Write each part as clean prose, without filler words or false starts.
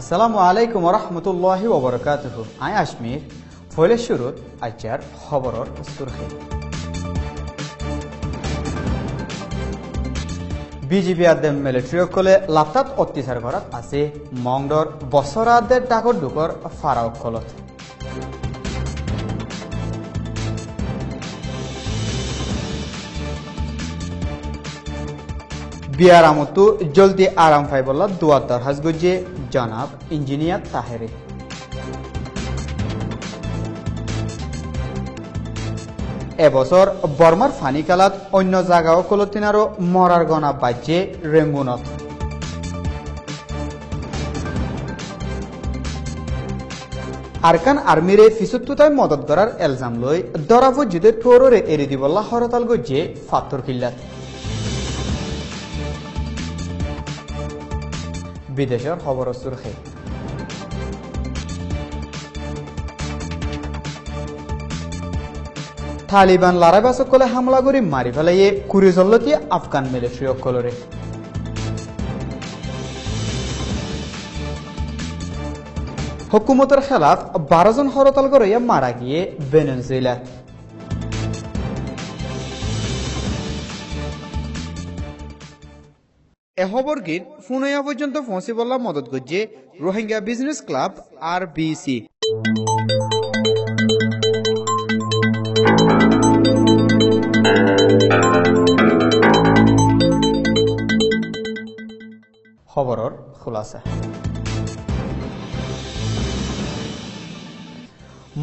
আসসালামু আলাইকুম ওয়া রাহমাতুল্লাহি ওয়া বারাকাতুহু। আই আশমির ফয়লে শুরুত আজর খবরর সুরখি। বিজিবি আদে মিলিটারি কলে লাপতাত অত্যাচার করাত আছে মংডর বছরাদের ডাকর ডুকর ফারাও কলত। বিয়ার আমতো জলদি আরাম ফাইবল্লা দুয়ার দরহাজ গজে জনাব ইঞ্জিনিয়ার তাহেরে। এবছর বর্মার ফানি কালাত অন্য জায়গাও কলতিনারও মরার গনা বাজ্যে রেঙ্গুনত। আরকান আর্মিরে ফিসুত্তুতায় মদত করার এলজাম লই দরাফ যুদ্ধে টোরে এরি দিবল্লা হরতাল গজে ফাত্তর খিল্লাত। বিদেশের খবর সুরখে। তালিবান লারাবাসকলে হামলা করে মারি ফেলাইয়ে কুড়ি আফগান মিলিটারি অকলরে। হুকুমতের খেলাফ 12 জন হরতাল করে মারা গিয়ে ভেনেজুয়েলা। এহবর গীত ফুনয়া পর্যন্ত পৌঁছে বললা মদত করছে রোহিঙ্গা বিজনেস ক্লাব RBC। খবরর খুলাসা।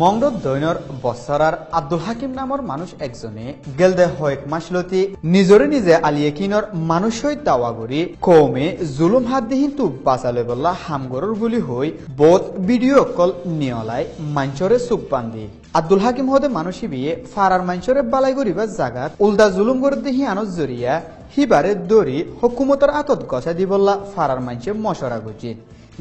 মংডত দৈনর বছরার আব্দুল হাকিম নামৰ মানুষ একজনে গেলদে হয়েক মাসলতি নিজরে নিজে আলিয়ে কিনর মানুষ হই দাওয়া করি কৌমে জুলুম হাত দিহিন তু বাঁচালে বললা হামগরর বুলি হই বোধ ভিডিও কল নিয়লাই মাঞ্চরে চুপ বান্ধি। আব্দুল হাকিম হদে মানুষই বিয়ে ফারার মাঞ্চরে বালাই করিবার জাগাত উল্টা জুলুম করে দিহি আনত জরিয়া হিবারে দড়ি হুকুমতর আতত গছা দি বললা ফারার মাঞ্চে মশরা গুজি।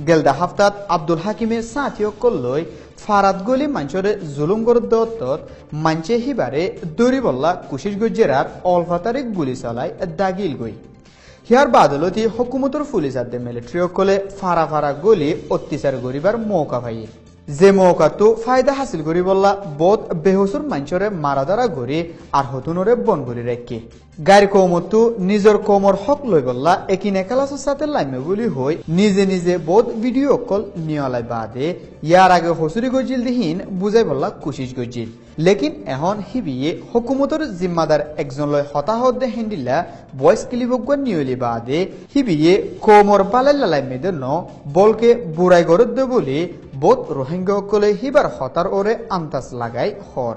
গেলদা হাফতাত আব্দুল হাকিমের সাথীয় কল্লই ফারাত গলি মাঞ্চরে জুলুম গরদ মাঞ্চে হিবারে দড়ি বল্লা কুশিস গজ্জেরার অলফাতারিক গুলি চালাই দাগিল গই। হিয়ার বাদলতি হুকুমতর পুলিশ আদে মিলিটারি কলে ফারা ফারা গলি অত্যাচার করিবার মৌকা পাই। যে মৌকা তো ফায়দা হাসিল করি বললা বোধ বেহসুর মাঞ্চরে মারা দ্বারা গড়ি আর হতুনরে বন গড়ি রেখে গাড়ি কৌমতো নিজের কোমর হক লই বললা একিনে খেলাসের সাথে লাইমে বলি হই নিজে নিজে বোধ ভিডিও কল নিয়লাই বাদে ইয়ার আগে হসুরি গজিল দিহীন বুঝাই বললা কুশিস গজিল। লেকিন এখন হিবিয়ে হুকুমতর জিম্মাদার একজন লয় হতাহত দে হেন্ডিলা বয়স কিলিবগ নিয়লি বাদে হিবিয়ে কোমর বালাই লাইমে দে ন বলকে বুড়াই গরদ দে বলি বোধ রোহিঙ্গা কলে হিবার হতার ওরে আন্তাজ লাগাই হর।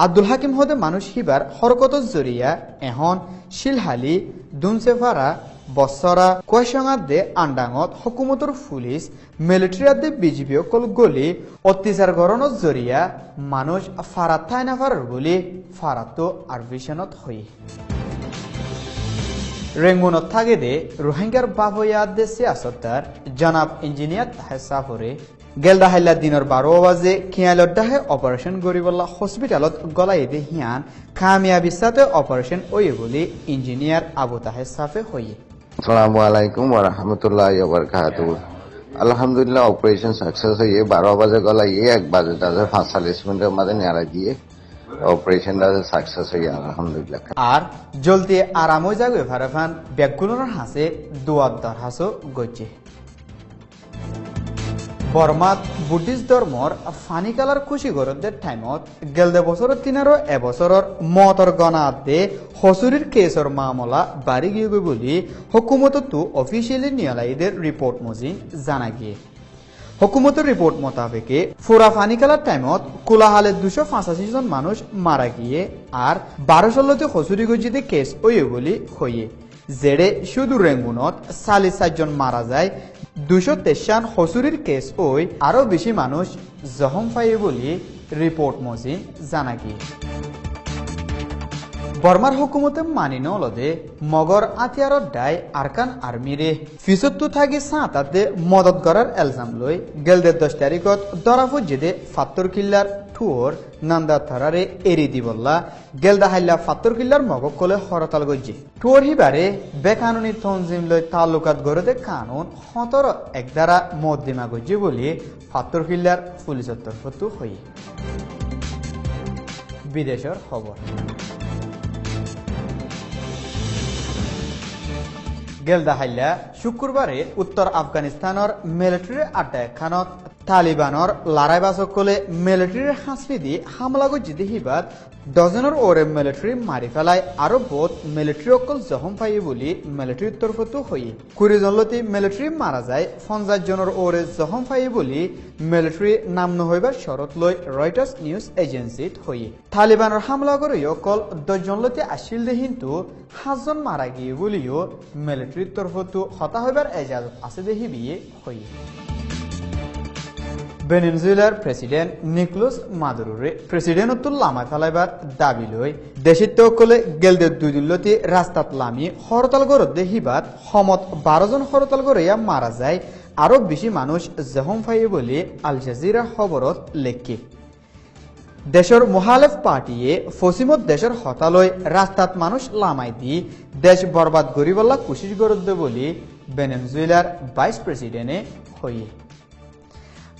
আব্দুল হাকিম হদে মানুষ হিবার হরকত জরিয়া এখন শিলহালি দুনসেফারা বছরা কয়সঙাত দে আন্ডাঙত হুকুমতর পুলিশ মিলিটারি দে বিজিবি কল গলি অত্যাচার গরণত জরিয়া মানুষ ফারাত থাই না ফারার বলি ফারাত আরভিশনত হই। রেঙ্গুনত থাকে দে রোহিঙ্গার বাবয়াদ দে সিয়াসতদার জনাব ইঞ্জিনিয়ার তাহেসাফরে গেলদা হাইলা দিনের 12 বাজে কিয়ালডাহে অপারেশন গরিবল্লা হসপিটালত গলাই দে হিয়ান কামিয়াবি সাথে অপারেশন ওয়ে বলি ইঞ্জিনিয়ার আবু তাহের সাফে হইয়ে। আসসালামু আলাইকুম ওয়া রাহমাতুল্লাহি ওয়া বারাকাতুহু। আলহামদুলিল্লাহ অপারেশন সাকসেস হয়ে 12 বাজে গলাই 1 বাজে তাদের 45 মিনিটের মধ্যে নিয়ে দিয়ে অপারেশনটা সাকসেস হয়ে আলহামদুলিল্লাহ। আর জলদি আরাম হয়ে যাবে ফারাফান ব্যাগগুলোর হাসে দুয়ার দরহাসও গজে। বর্মাত বুদ্ধিস্ট ধর্মর ফানি কালার খুশি গরদের টাইমত গেলদে বছরের তিনারও এবছরের মতর গণাত দে হসুরির কেসর মামলা বাড়ি গিয়ে বলি হুকুমত তো অফিসিয়ালি নিয়ালাইদের রিপোর্ট মজিন জানা গিয়ে। হুকুমতের রিপোর্ট মোতাবেকে ফুরা ফানি কালার টাইমত কোলাহালে 285 জন মানুষ মারা গিয়ে আর 12 হসুরি গজিতে কেস ওয়ে বলি হইয়ে জেড়ে শুধু রেঙ্গুনত 44 জন মারা যায় 253 হসুরির কেস ওই আরো বেশি মানুষ জখম পাইয়ে বলি রিপোর্ট মজিন জানা গিয়ে। বর্মার হুকুমতে মানি নলদে মগর আতিয়ারত দায় আরকান আর্মিরে ফিসত্তু থাকি সাঁতাতে মদত করার এলজাম লই গেলদের 10 তারিখত দরাফুজ যেদে ফাত্তর কিল্লার ঠুয়র নান্দা থারারে এরি দিবল্লা গেলদা হাইল্লা ফাত্তর কিল্লার মগক কলে হরতাল গজ্জি ঠুয়র হিবারে বেকানুনি তনজিম লই তালুকাত গরদে কানুন হতর একদারা মদ্দিমা গজ্জি বলি ফাত্তর কিল্লার পুলিশের তরফতু হই বিদেশের খবর গেলদা হাইল্লা শুক্রবারে উত্তর আফগানিস্তানের মিলিটারি আড্ডা খানত তালিবানের লড়াইবাসকলে মিলিটারির হাসপি দি হামলা গজ্জিদি হিবাত ডজনের ওরে মিলিটারি মারি ফেলায় আরো বহুত মিলিটারি অকল জখম পাই বলি মিলিটারির তরফতো হই 20 জনলতি মিলিটারি মারা যায় 50 জনের ওরে জখম পাই বলি মিলিটারি নাম নহইবার শরত লই রয়টার্স নিউজ এজেন্সিত হই তালিবানের হামলা করে অকল 10 জনলতি আসিল দে কিন্তু 5 জন মারা গিয়ে বলিও মিলিটারির তরফতো হতা হইবার এজাজত আছে দে হিবিয়ে হই ভেনেজুয়েলার প্রেসিডেন্ট নিকোলাস মাদুরোরে প্রেসিডেন্টতুল লামাই ফেলাইবার দাবি লই দেশিত কলে গেলদে 2 দিন লতি রাস্তাত লামি হরতাল গরত দেহিবাত সমত 12 জন হরতাল গরিয়া মারা যায় আরো বেশি মানুষ জখম পাই বলে আল জাজিরা খবরত লেখে দেশের মুহালেফ পার্টিয়ে ফসিমত দেশের হতালয় রাস্তাত মানুষ লামাই দি দেশ বরবাদ গরিবল্লা কোশিশ গরত বলে ভেনেজুয়েলার ভাইস প্রেসিডেন্টে হইয়ে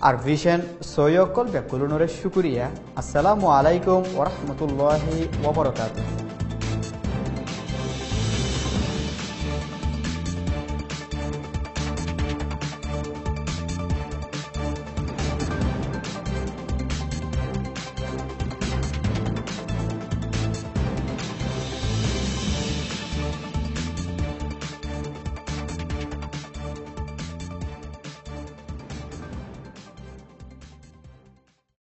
আর ভিশন সৈয়কল ব্যাকুলনরে শুকরিয়া আসসালামু আলাইকুম ওয়া রাহমাতুল্লাহি ওয়া বারাকাতুহু